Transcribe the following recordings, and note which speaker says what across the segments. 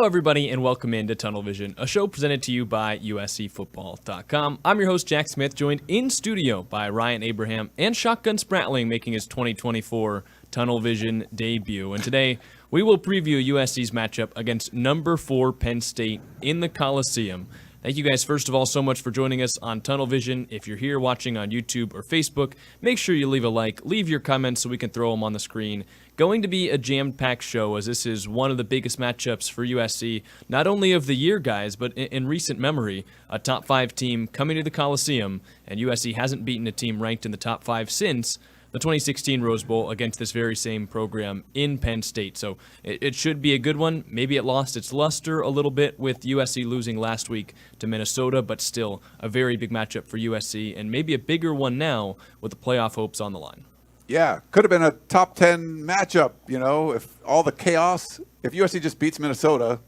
Speaker 1: everybody, and welcome into Tunnel Vision, a show presented to you by USCFootball.com. I'm your host, Jack Smith, joined in studio by Ryan Abraha and Shotgun Spratling, making his 2024 Tunnel Vision debut. And today, we will preview USC's matchup against number 4 Penn State in the Coliseum. Thank you guys, first of all, so much for joining us on Tunnel Vision. If you're here watching on YouTube or Facebook, make sure you leave a like, leave your comments so we can throw them on the screen. Going to be a jam-packed show, as this is one of the biggest matchups for USC, not only of the year, guys, but in recent memory, a top 5 team coming to the Coliseum, and USC hasn't beaten a team ranked in the top 5 since the 2016 Rose Bowl against this very same program in Penn State. So it should be a good one. Maybe it lost its luster a little bit with USC losing last week to Minnesota, but still a very big matchup for USC, and maybe a bigger one now with the playoff hopes on the line.
Speaker 2: Yeah, could have been a top 10 matchup, you know, if all the chaos, if USC just beats Minnesota,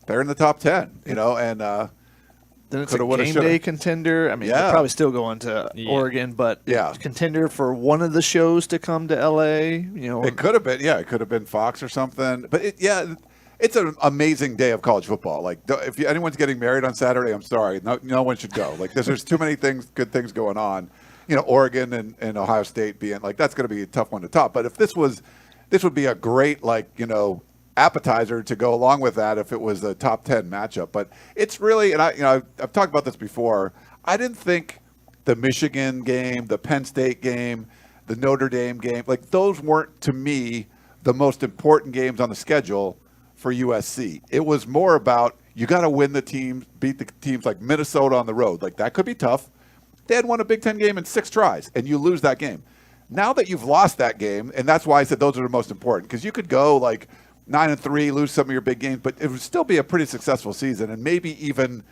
Speaker 2: they're in the top 10, you know, and
Speaker 3: then it's a game day contender. I mean, they're probably still going to Oregon, but contender for one of the shows to come to LA, you know.
Speaker 2: It could have been, it could have been Fox or something. But it's an amazing day of college football. Like, if anyone's getting married on Saturday, I'm sorry, no one should go. Like, there's too many good things going on. You know, Oregon and Ohio State being like, that's going to be a tough one to top. But if this would be a great, like, you know, appetizer to go along with that if it was a top 10 matchup. But it's really, and I've talked about this before, I didn't think the Michigan game, the Penn State game, the Notre Dame game, like those weren't, to me, the most important games on the schedule for USC. It was more about, you got to win the teams, beat the teams like Minnesota on the road. Like, that could be tough. They had won a Big Ten game in 6 tries, and you lose that game. Now that you've lost that game, and that's why I said those are the most important, because you could go like 9-3, lose some of your big games, but it would still be a pretty successful season, and maybe even,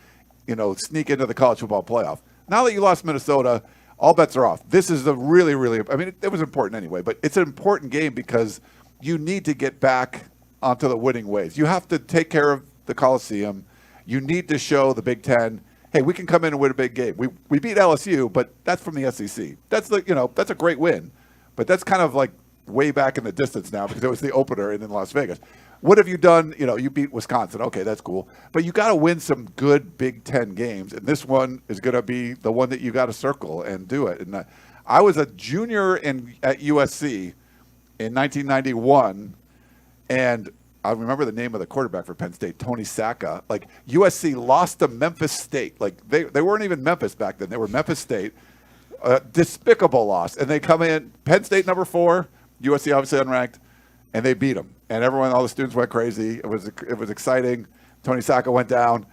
Speaker 2: you know, sneak into the college football playoff. Now that you lost Minnesota, all bets are off. This is a really, really, I mean, it was important anyway, but it's an important game because you need to get back onto the winning ways. You have to take care of the Coliseum. You need to show the Big Ten, hey, we can come in and win a big game. We beat LSU, but that's from the SEC. That's that's a great win, but that's kind of like way back in the distance now because it was the opener in Las Vegas. What have you done? You know, you beat Wisconsin. Okay, that's cool. But you got to win some good Big Ten games, and this one is going to be the one that you got to circle and do it. And I was a junior at USC in 1991, and I remember the name of the quarterback for Penn State, Tony Sacca. Like, USC lost to Memphis State. Like, they weren't even Memphis back then. They were Memphis State. Despicable loss. And they come in, Penn State number 4, USC obviously unranked, and they beat them. And all the students went crazy. It was exciting. Tony Sacca went down.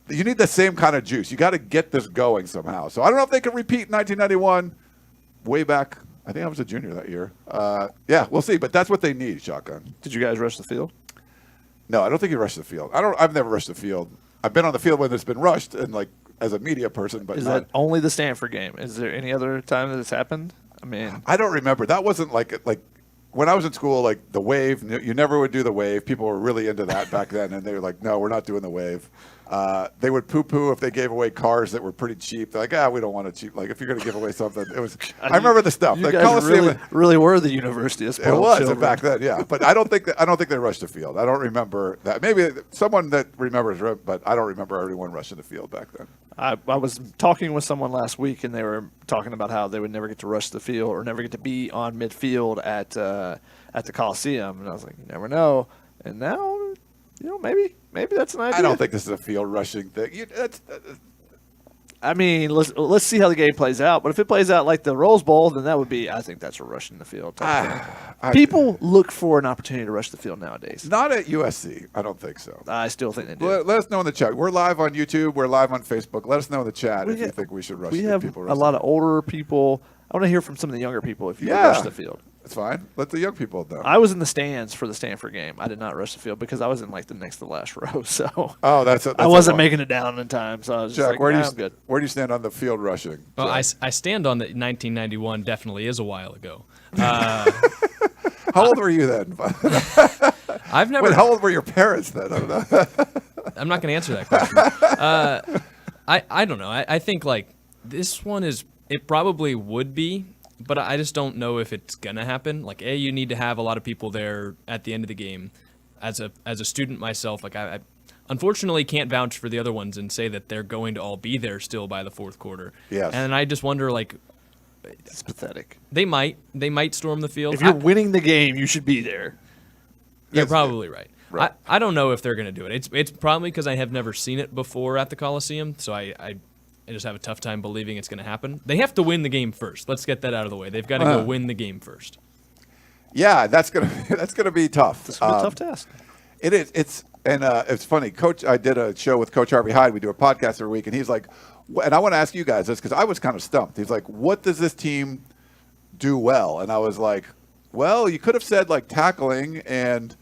Speaker 2: You need the same kind of juice. You got to get this going somehow. So I don't know if they can repeat 1991 way back. I think I was a junior that year. We'll see. But that's what they need, Shotgun.
Speaker 3: Did you guys rush the field?
Speaker 2: No, I don't think you rushed the field. I've never rushed the field. I've been on the field when it's been rushed, and like as a media person, but
Speaker 3: is that only the Stanford game? Is there any other time that it's happened? I mean,
Speaker 2: I don't remember. That wasn't like when I was in school. Like the wave, you never would do the wave. People were really into that back then, and they were like, "No, we're not doing the wave." They would poo-poo if they gave away cars that were pretty cheap. They're like, we don't want to cheap. Like, if you're going to give away something, it was. I remember the stuff.
Speaker 3: You
Speaker 2: the
Speaker 3: guys
Speaker 2: Coliseum,
Speaker 3: really were the University of Spoiled
Speaker 2: It was
Speaker 3: Children.
Speaker 2: back then, yeah. But I don't think they rushed the field. I don't remember that. Maybe someone that remembers, but I don't remember everyone rushing the field back then.
Speaker 3: I was talking with someone last week, and they were talking about how they would never get to rush the field or never get to be on midfield at the Coliseum. And I was like, you never know. And now, you know, maybe that's an idea.
Speaker 2: I don't think this is a field rushing thing.
Speaker 3: I mean, let's see how the game plays out. But if it plays out like the Rose Bowl, then I think that's a rush in the field type thing. People look for an opportunity to rush the field nowadays.
Speaker 2: Not at USC. I don't think so.
Speaker 3: I still think they do.
Speaker 2: Let us know in the chat. We're live on YouTube. We're live on Facebook. Let us know in the chat if you think we should rush the field.
Speaker 3: We have a lot of older people. I want to hear from some of the younger people if you rush the field.
Speaker 2: That's fine. Let the young people know.
Speaker 3: I was in the stands for the Stanford game. I did not rush the field because I was in like the next to last row. So
Speaker 2: that's
Speaker 3: I wasn't making it down in time. So I was
Speaker 2: Jack,
Speaker 3: just like,
Speaker 2: I'm good. Where do you stand on the field rushing?
Speaker 1: Well, I stand on that 1991 definitely is a while ago.
Speaker 2: How old were you then?
Speaker 1: I've never.
Speaker 2: Wait, how old were your parents then? I don't know.
Speaker 1: I'm not going to answer that question. I don't know. I think like this one is. It probably would be. But I just don't know if it's going to happen. Like, you need to have a lot of people there at the end of the game. as a student myself, like I unfortunately can't vouch for the other ones and say that they're going to all be there still by the fourth quarter.
Speaker 2: Yes.
Speaker 1: And I just wonder, like,
Speaker 3: It's pathetic.
Speaker 1: they might storm the field.
Speaker 3: If you're winning the game, you should be there.
Speaker 1: You're probably right.
Speaker 2: Right.
Speaker 1: I don't know if they're going to do it. It's probably because I have never seen it before at the Coliseum, so I just have a tough time believing it's going to happen. They have to win the game first. Let's get that out of the way. They've got to go win the game first.
Speaker 2: Yeah, that's gonna be tough.
Speaker 3: It's a tough task.
Speaker 2: It is. It's funny. Coach, I did a show with Coach Harvey Hyde. We do a podcast every week, and he's like, and I want to ask you guys this because I was kind of stumped. He's like, what does this team do well? And I was like, well, you could have said like tackling and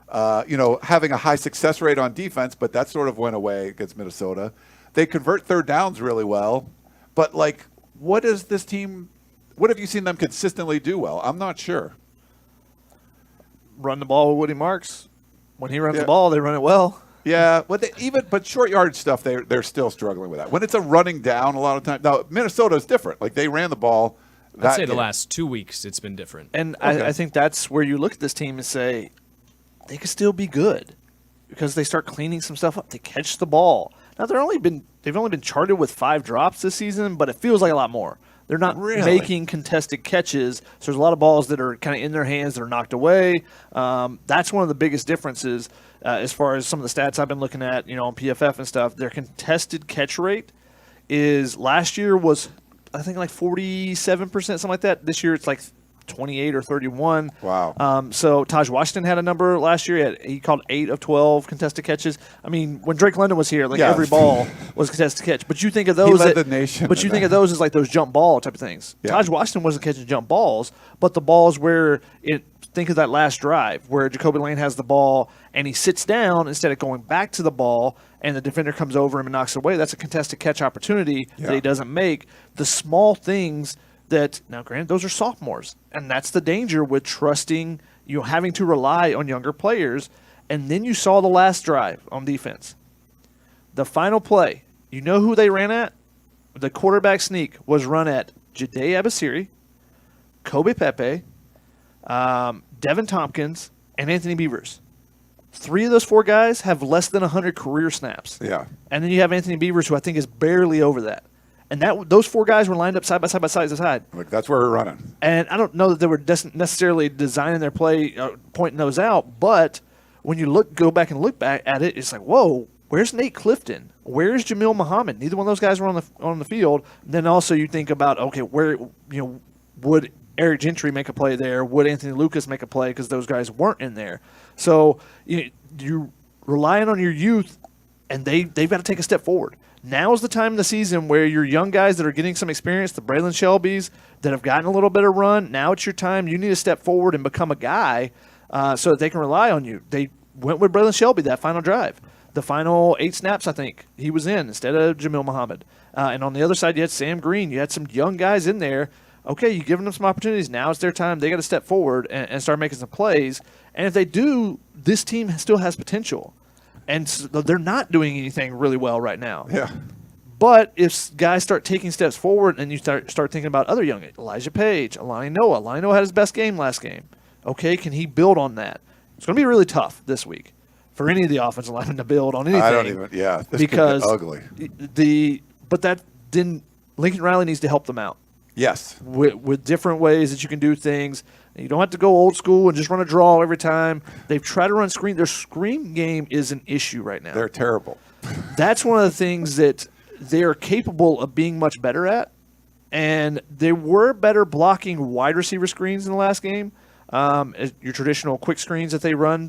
Speaker 2: having a high success rate on defense, but that sort of went away against Minnesota. They convert third downs really well, but like, what is this team? What have you seen them consistently do well? I'm not sure.
Speaker 3: Run the ball with Woody Marks. When he runs the ball, they run it well.
Speaker 2: Yeah, but short yardage stuff, they're still struggling with that. When it's a running down, a lot of times. Now Minnesota is different. Like they ran the ball.
Speaker 1: I'd say the last 2 weeks it's been different.
Speaker 3: And I think that's where you look at this team and say they could still be good because they start cleaning some stuff up. They catch the ball. Now they've only been charted with 5 drops this season, but it feels like a lot more. They're not making contested catches. So there's a lot of balls that are kind of in their hands that are knocked away. That's one of the biggest differences as far as some of the stats I've been looking at, on PFF and stuff. Their contested catch rate is last year was, I think, like 47%, something like that. This year it's like 28 or 31.
Speaker 2: Wow.
Speaker 3: So Taj Washington had a number last year. He called 8 of 12 contested catches. I mean, when Drake London was here, every ball was a contested catch. But you think of those,
Speaker 2: he led the nation.
Speaker 3: But you think of those as like those jump ball type of things.
Speaker 2: Yeah.
Speaker 3: Taj Washington wasn't catching jump balls, but the balls where think of that last drive where Jacoby Lane has the ball and he sits down instead of going back to the ball and the defender comes over him and knocks it away. That's a contested catch opportunity that he doesn't make. The small things that, now granted, those are sophomores, and that's the danger with trusting, having to rely on younger players. And then you saw the last drive on defense. The final play, you know who they ran at? The quarterback sneak was run at Jade Abasiri, Kobe Pepe, Devin Tompkins, and Anthony Beavers. 3 of those 4 guys have less than 100 career snaps.
Speaker 2: Yeah.
Speaker 3: And then you have Anthony Beavers, who I think is barely over that. And those 4 guys were lined up side by side by side by side.
Speaker 2: Like that's where we're running.
Speaker 3: And I don't know that they were necessarily designing their play, pointing those out. But when you go back at it, it's like, whoa, where's Nate Clifton? Where's Jamil Muhammad? Neither one of those guys were on the field. And then also you think about, okay, where would Eric Gentry make a play there? Would Anthony Lucas make a play because those guys weren't in there? So you're relying on your youth, and they've got to take a step forward. Now is the time in the season where your young guys that are getting some experience, the Braylon Shelbys that have gotten a little bit of run, now it's your time. You need to step forward and become a guy so that they can rely on you. They went with Braylon Shelby that final drive. The final 8 snaps, I think, he was in instead of Jamil Muhammad. And on the other side, you had Sam Green. You had some young guys in there. Okay, you've given them some opportunities. Now it's their time. They got to step forward and start making some plays. And if they do, this team still has potential. And so they're not doing anything really well right now.
Speaker 2: Yeah.
Speaker 3: But if guys start taking steps forward and you start thinking about other young, Elijah Page, Alani Noah. Alani Noah had his best game last game. Okay, can he build on that? It's going to be really tough this week for any of the offensive linemen to build on anything.
Speaker 2: I don't even. Yeah. This
Speaker 3: because
Speaker 2: could get ugly.
Speaker 3: But that didn't. Lincoln Riley needs to help them out.
Speaker 2: Yes.
Speaker 3: With different ways that you can do things. You don't have to go old school and just run a draw every time. They've tried to run screen. Their screen game is an issue right now.
Speaker 2: They're terrible.
Speaker 3: That's one of the things that they're capable of being much better at. And they were better blocking wide receiver screens in the last game. Your traditional quick screens that they run